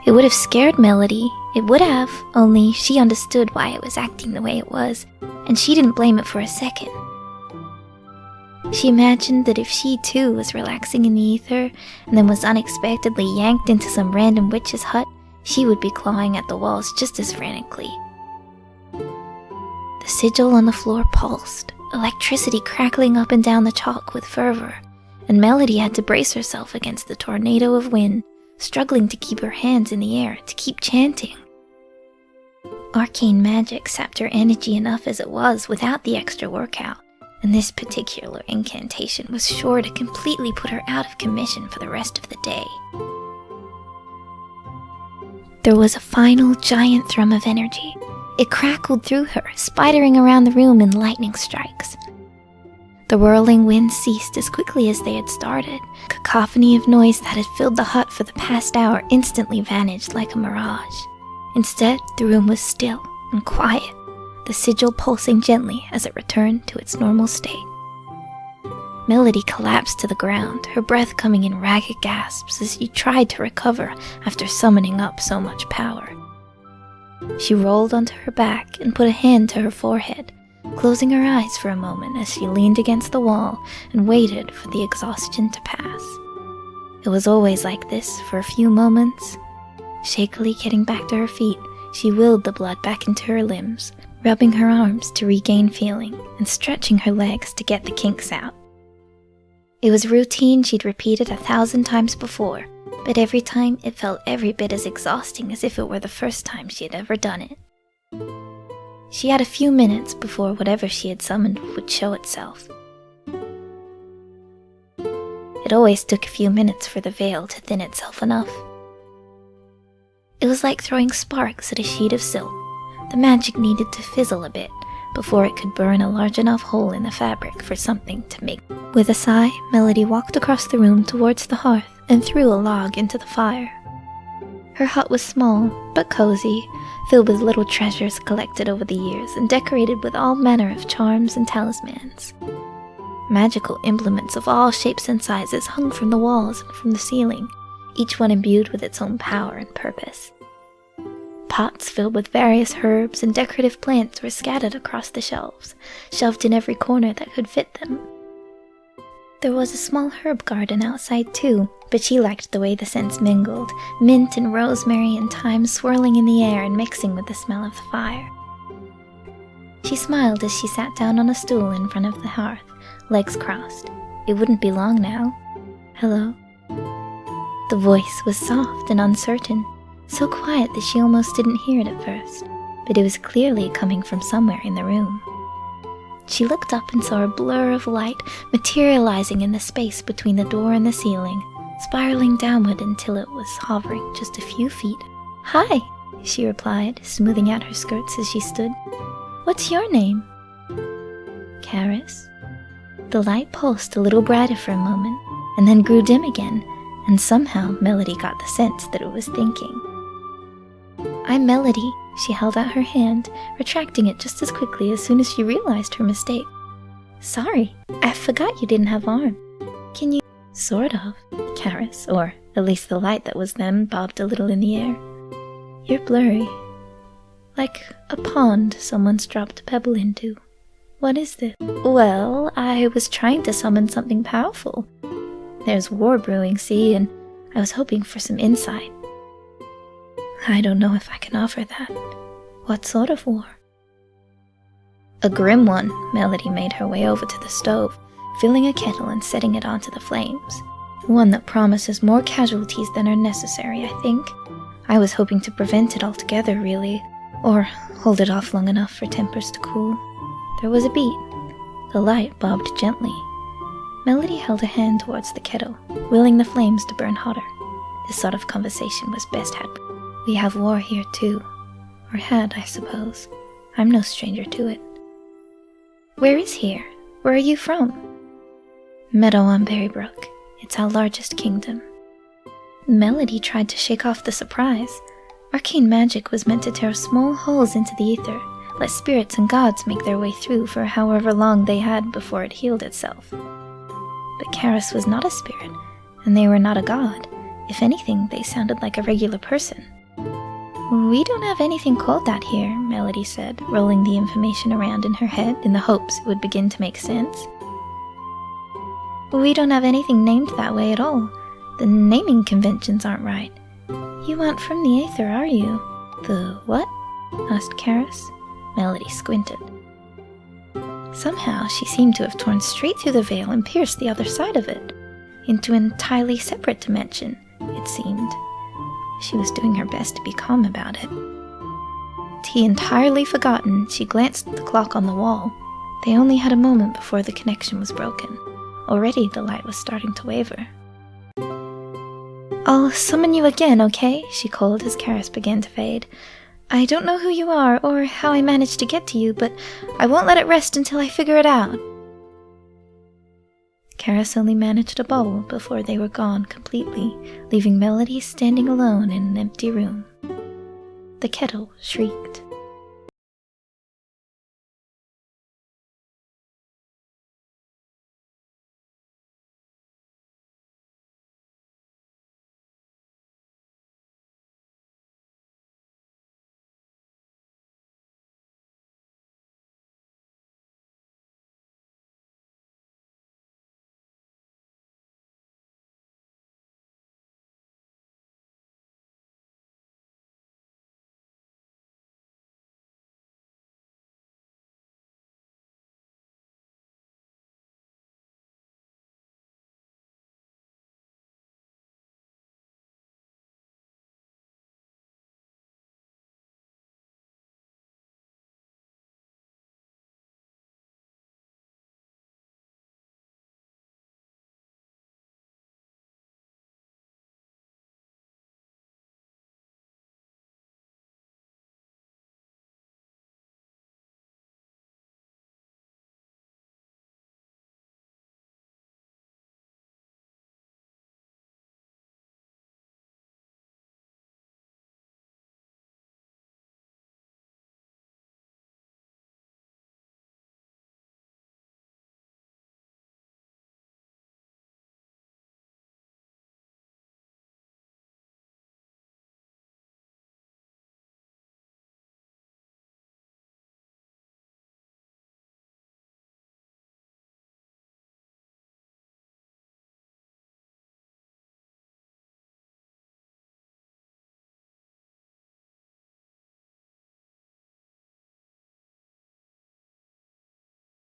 It would have scared Melody. It would have, only she understood why it was acting the way it was, and she didn't blame it for a second. She imagined that if she too was relaxing in the ether and then was unexpectedly yanked into some random witch's hut, she would be clawing at the walls just as frantically. The sigil on the floor pulsed, electricity crackling up and down the chalk with fervor, and Melody had to brace herself against the tornado of wind, struggling to keep her hands in the air, to keep chanting. Arcane magic sapped her energy enough as it was without the extra workout, and this particular incantation was sure to completely put her out of commission for the rest of the day. There was a final giant thrum of energy. It crackled through her, spidering around the room in lightning strikes. The whirling winds ceased as quickly as they had started. Cacophony of noise that had filled the hut for the past hour instantly vanished like a mirage. Instead, the room was still and quiet, the sigil pulsing gently as it returned to its normal state. Melody collapsed to the ground, her breath coming in ragged gasps as she tried to recover after summoning up so much power. She rolled onto her back and put a hand to her forehead, closing her eyes for a moment as she leaned against the wall and waited for the exhaustion to pass. It was always like this for a few moments. Shakily getting back to her feet, she willed the blood back into her limbs, rubbing her arms to regain feeling and stretching her legs to get the kinks out. It was routine she'd repeated 1,000 times before, but every time it felt every bit as exhausting as if it were the first time she had ever done it. She had a few minutes before whatever she had summoned would show itself. It always took a few minutes for the veil to thin itself enough. It was like throwing sparks at a sheet of silk. The magic needed to fizzle a bit before it could burn a large enough hole in the fabric for something to make. With a sigh, Melody walked across the room towards the hearth and threw a log into the fire. Her hut was small, but cozy, filled with little treasures collected over the years and decorated with all manner of charms and talismans. Magical implements of all shapes and sizes hung from the walls and from the ceiling, each one imbued with its own power and purpose. Pots filled with various herbs and decorative plants were scattered across the shelves, shelved in every corner that could fit them. There was a small herb garden outside too, but she liked the way the scents mingled, mint and rosemary and thyme swirling in the air and mixing with the smell of the fire. She smiled as she sat down on a stool in front of the hearth, legs crossed. It wouldn't be long now. Hello? The voice was soft and uncertain, so quiet that she almost didn't hear it at first, but it was clearly coming from somewhere in the room. She looked up and saw a blur of light materializing in the space between the door and the ceiling, spiraling downward until it was hovering just a few feet. "Hi," she replied, smoothing out her skirts as she stood. "What's your name?" "Karis." The light pulsed a little brighter for a moment, and then grew dim again, and somehow Melody got the sense that it was thinking. "I'm Melody." She held out her hand, retracting it just as quickly as soon as she realized her mistake. "Sorry, I forgot you didn't have arms. Can you—" "Sort of," Karis, or at least the light that was then, bobbed a little in the air. "You're blurry. Like a pond someone's dropped a pebble into. What is this?" "Well, I was trying to summon something powerful. There's war brewing, see, and I was hoping for some insight." "I don't know if I can offer that. What sort of war?" "A grim one." Melody made her way over to the stove, filling a kettle and setting it onto the flames. "One that promises more casualties than are necessary, I think. I was hoping to prevent it altogether, really, or hold it off long enough for tempers to cool." There was a beat. The light bobbed gently. Melody held a hand towards the kettle, willing the flames to burn hotter. This sort of conversation was best had. "We have war here too. Or had, I suppose. I'm no stranger to it." "Where is here? Where are you from?" "Meadow on Berrybrook. It's our largest kingdom." Melody tried to shake off the surprise. Arcane magic was meant to tear small holes into the ether, let spirits and gods make their way through for however long they had before it healed itself. But Karis was not a spirit, and they were not a god. If anything, they sounded like a regular person, We don't have anything called that here, Melody said, rolling the information around in her head in the hopes it would begin to make sense. We don't have anything named that way at all. The naming conventions aren't right. You aren't from the Aether, are you? The what? Asked Karis. Melody squinted. Somehow she seemed to have torn straight through the veil and pierced the other side of it, into an entirely separate dimension, it seemed. She was doing her best to be calm about it. Tea entirely forgotten, she glanced at the clock on the wall. They only had a moment before the connection was broken. Already the light was starting to waver. I'll summon you again, okay? She called as Karis began to fade. I don't know who you are or how I managed to get to you, but I won't let it rest until I figure it out. Karis only managed to bubble before they were gone completely, leaving Melody standing alone in an empty room. The kettle shrieked.